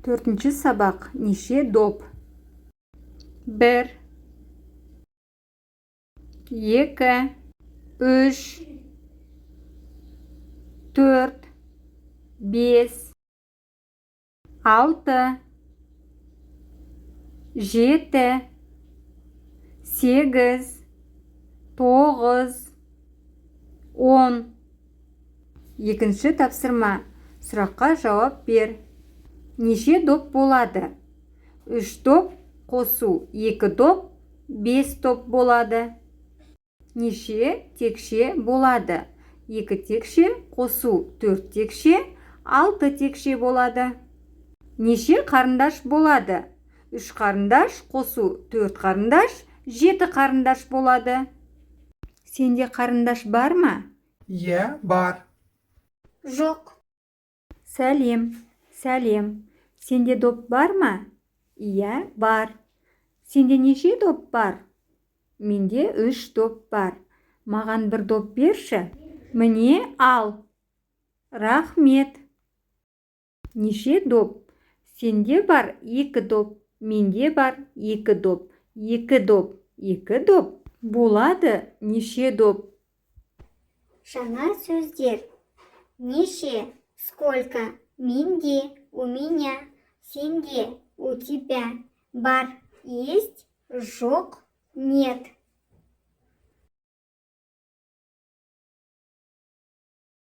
Төртінші сабақ. Неше доп? 1, 2, 3, 4, 5, 6, 7, 8, 9, 10. Екінші тапсырма. Сұраққа жауап бер. Неше доп болады? 3 доп қосу 2 доп 5 доп болады. Неше текше болады? 2 текше қосу 4 текше 6 текше болады. Неше қарындаш болады? 3 қарындаш қосу 4 қарындаш 7 қарындаш болады. Сенде қарындаш бар ма? Иә, бар. Жоқ. Сәлем. Сәлем. Сенде доп бар ма? Иә, бар. Сенде неше доп бар? Менде 3 доп бар. Маған бір доп берші. Міне ал. Рахмет. Неше доп? Сенде бар 2 доп. Менде бар 2 доп. 2 доп. 2 доп. Болады неше доп? Жаңа сөздер. Неше, сколько, менде, у меня, сенде, у тебя, бар, есть, жоқ, нет.